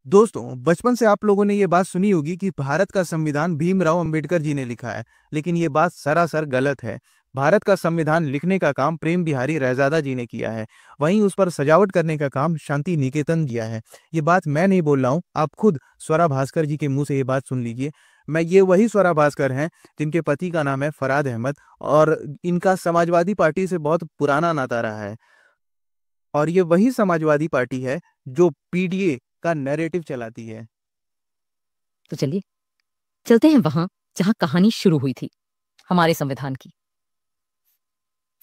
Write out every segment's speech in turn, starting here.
दोस्तों, बचपन से आप लोगों ने ये बात सुनी होगी कि भारत का संविधान भीमराव अंबेडकर जी ने लिखा है, लेकिन ये बात सरासर गलत है। भारत का संविधान लिखने का काम प्रेम बिहारी रैजादा जी ने किया है। वहीं उस पर सजावट करने का काम शांति निकेतन किया है। ये बात मैं नहीं बोल रहा हूँ, आप खुद स्वरा भास्कर जी के मुंह से ये बात सुन लीजिए। ये वही स्वरा भास्कर हैं जिनके पति का नाम है फराद अहमद, और इनका समाजवादी पार्टी से बहुत पुराना नाता रहा है। और ये वही समाजवादी पार्टी है जो पीडीए का नैरेटिव चलाती है। तो चलिए चलते हैं वहां जहां कहानी शुरू हुई थी, हमारे संविधान की।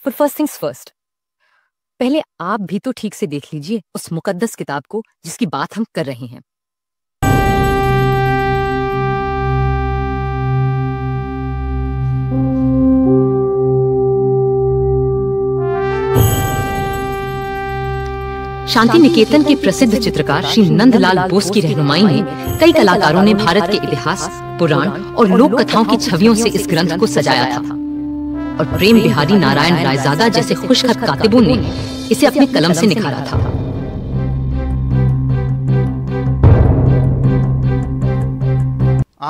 पर फर्स्ट थिंग्स फर्स्ट, पहले आप भी तो ठीक से देख लीजिए उस मुकद्दस किताब को जिसकी बात हम कर रहे हैं। शांति निकेतन के प्रसिद्ध चित्रकार श्री नंदलाल बोस की रहनुमाई में कई कलाकारों ने भारत के इतिहास, पुराण और लोक कथाओं की छवियों से इस ग्रंथ को सजाया था, और प्रेम बिहारी नारायण रायजादा जैसे खुशखत कातिबों ने इसे अपनी कलम से निखारा था।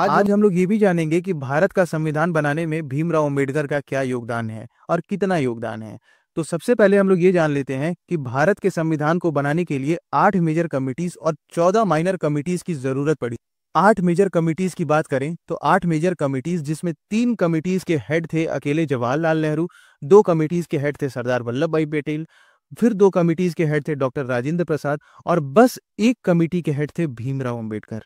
आज हम लोग ये भी जानेंगे कि भारत का संविधान बनाने में भीमराव अंबेडकर का क्या योगदान है और कितना योगदान है। तो सबसे पहले हम लोग ये जान लेते हैं कि भारत के संविधान को बनाने के लिए 8 मेजर कमिटीज और 14 माइनर कमिटीज की जरूरत पड़ी। 8 मेजर कमिटीज की बात करें तो 8 मेजर कमिटीज, जिसमें 3 कमिटीज के हेड थे अकेले जवाहरलाल नेहरू, 2 कमिटीज के हेड थे सरदार वल्लभ भाई पटेल, फिर 2 कमिटीज के हेड थे डॉक्टर राजेंद्र प्रसाद, और बस एक कमेटी के हेड थे भीमराव अंबेडकर।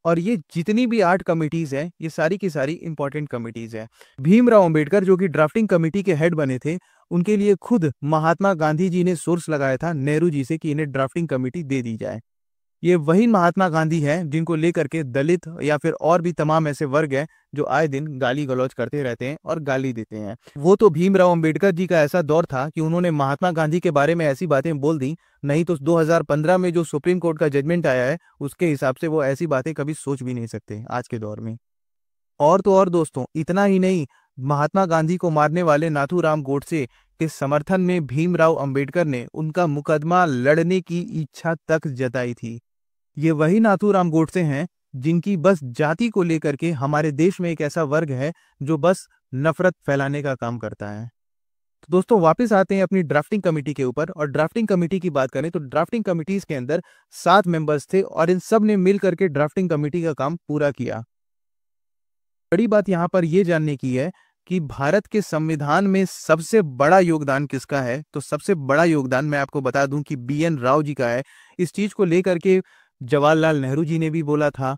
और ये जितनी भी 8 कमिटीज हैं, ये सारी की सारी इंपॉर्टेंट कमिटीज हैं। भीमराव अंबेडकर जो कि ड्राफ्टिंग कमेटी के हेड बने थे, उनके लिए खुद महात्मा गांधी जी ने सोर्स लगाया था नेहरू जी से कि इन्हें ड्राफ्टिंग कमेटी दे दी जाए। ये वही महात्मा गांधी हैं जिनको लेकर के दलित या फिर और भी तमाम ऐसे वर्ग हैं जो आए दिन गाली गलौज करते रहते हैं और गाली देते हैं। वो तो भीमराव अंबेडकर जी का ऐसा दौर था कि उन्होंने महात्मा गांधी के बारे में ऐसी बातें बोल दी, नहीं तो 2015 में जो सुप्रीम कोर्ट का जजमेंट आया है उसके हिसाब से वो ऐसी बातें कभी सोच भी नहीं सकते आज के दौर में। और तो और दोस्तों, इतना ही नहीं, महात्मा गांधी को मारने वाले नाथूराम गोडसे के समर्थन में भीमराव अंबेडकर ने उनका मुकदमा लड़ने की इच्छा तक जताई थी। ये वही नाथूराम गोडसे हैं जिनकी बस जाति को लेकर के हमारे देश में एक ऐसा वर्ग है जो बस नफरत फैलाने का काम करता है। तो दोस्तों, वापस आते हैं अपनी ड्राफ्टिंग कमेटी के ऊपर। और ड्राफ्टिंग कमेटी की बात करें तो ड्राफ्टिंग कमेटीज के अंदर 7 मेंबर्स थे और इन सब ने मिल करके ड्राफ्टिंग कमेटी का काम पूरा किया। बड़ी बात यहाँ पर यह जानने की है कि भारत के संविधान में सबसे बड़ा योगदान किसका है। तो सबसे बड़ा योगदान मैं आपको बता दूं कि BN राव जी का है। इस चीज को लेकर के जवाहरलाल नेहरू जी ने भी बोला था।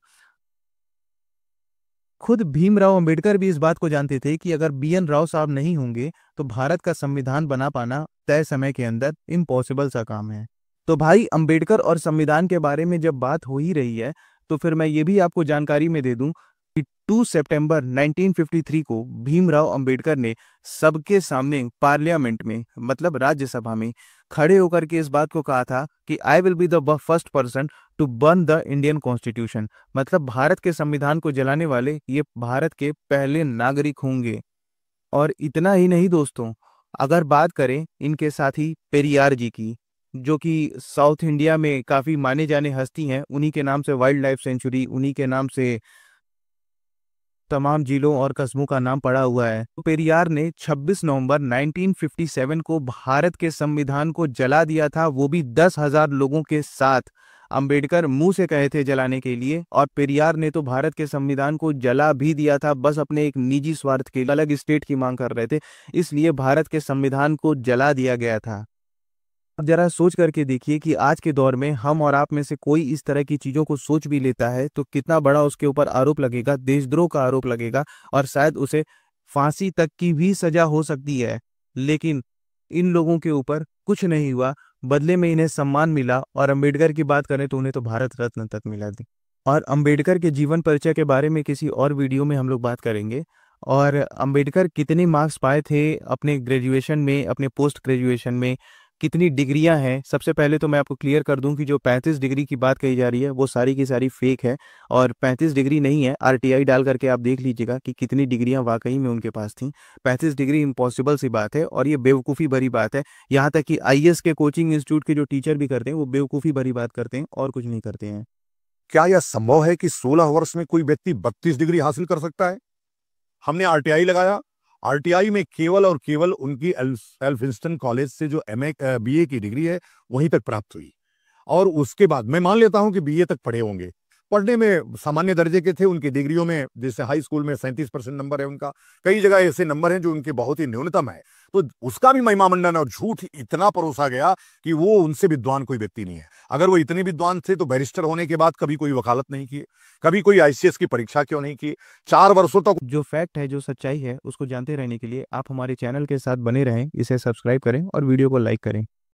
खुद भीमराव अंबेडकर भी इस बात को जानते थे कि अगर BN राव साहब नहीं होंगे तो भारत का संविधान बना पाना तय समय के अंदर इम्पॉसिबल सा काम है। तो भाई, अंबेडकर और संविधान के बारे में जब बात हो ही रही है तो फिर मैं ये भी आपको जानकारी में दे दूं कि 2 सितंबर 1953 को भीमराव अंबेडकर ने सबके सामने पार्लियामेंट में, मतलब राज्यसभा में खड़े होकर के इस बात को कहा था कि I will be the first person to burn the Indian constitution. मतलब भारत के संविधान को जलाने वाले ये भारत के पहले नागरिक होंगे। और इतना ही नहीं दोस्तों, अगर बात करें इनके साथी पेरियार जी की, जो कि साउथ इंडिया में काफी माने जाने हस्ती हैं, उन्हीं के नाम से वाइल्ड लाइफ सेंचुरी, उन्हीं के नाम से तमाम जिलों और कस्बों का नाम पड़ा हुआ है। तो पेरियार ने 26 नवंबर 1957 को भारत के संविधान को जला दिया था, वो भी 10,000 लोगों के साथ। अंबेडकर मुंह से कहे थे जलाने के लिए, और पेरियार ने तो भारत के संविधान को जला भी दिया था, बस अपने एक निजी स्वार्थ के लिए अलग स्टेट की मांग कर रहे थे, इसलिए भारत के संविधान को जला दिया गया था। अब जरा सोच करके देखिए कि आज के दौर में हम और आप में से कोई इस तरह की चीजों को सोच भी लेता है तो कितना बड़ा उसके ऊपर आरोप लगेगा, देशद्रोह का आरोप लगेगा, और शायद उसे फांसी तक की भी सजा हो सकती है। लेकिन इन लोगों के ऊपर कुछ नहीं हुआ, बदले में इन्हें सम्मान मिला। और अंबेडकर की बात करें तो उन्हें तो भारत रत्न तक मिला थी। और अंबेडकर के जीवन परिचय के बारे में किसी और वीडियो में हम लोग बात करेंगे। और अंबेडकर कितने मार्क्स पाए थे अपने ग्रेजुएशन में, अपने पोस्ट ग्रेजुएशन में, कितनी डिग्रियां हैं। सबसे पहले तो मैं आपको क्लियर कर दूं कि जो 35 डिग्री की बात कही जा रही है वो सारी की सारी फेक है, और 35 डिग्री नहीं है। RTI डाल करके आप देख लीजिएगा कि कितनी डिग्रियां वाकई में उनके पास थी। 35 डिग्री इम्पॉसिबल सी बात है, और ये बेवकूफ़ी भरी बात है। यहाँ तक कि IAS के कोचिंग इंस्टीट्यूट के जो टीचर भी करते हैं वो बेवकूफ़ी भरी बात करते हैं और कुछ नहीं करते हैं। क्या यह संभव है कि 16 वर्ष में कोई व्यक्ति 32 डिग्री हासिल कर सकता है? हमने आरटीआई लगाया। आरटीआई में केवल और केवल उनकी एल्फिंस्टन कॉलेज से जो बीए की डिग्री है वहीं तक प्राप्त हुई, और उसके बाद मैं मान लेता हूं कि बीए तक पढ़े होंगे, पढ़ने में सामान्य दर्जे के थे। उनकी डिग्रियों में जैसे हाई स्कूल में 37% नंबर है उनका, कई जगह ऐसे नंबर हैं जो उनके बहुत ही न्यूनतम है। तो उसका भी महिमा मंडन और झूठ इतना परोसा गया कि वो उनसे विद्वान कोई व्यक्ति नहीं है। अगर वो इतने विद्वान थे तो बैरिस्टर होने के बाद कभी कोई वकालत नहीं की, कभी कोई आईसीएस की परीक्षा क्यों नहीं की? 4 वर्षों तक जो फैक्ट है, जो सच्चाई है, उसको जानते रहने के लिए आप हमारे चैनल के साथ बने रहें, इसे सब्सक्राइब करें और वीडियो को लाइक करें।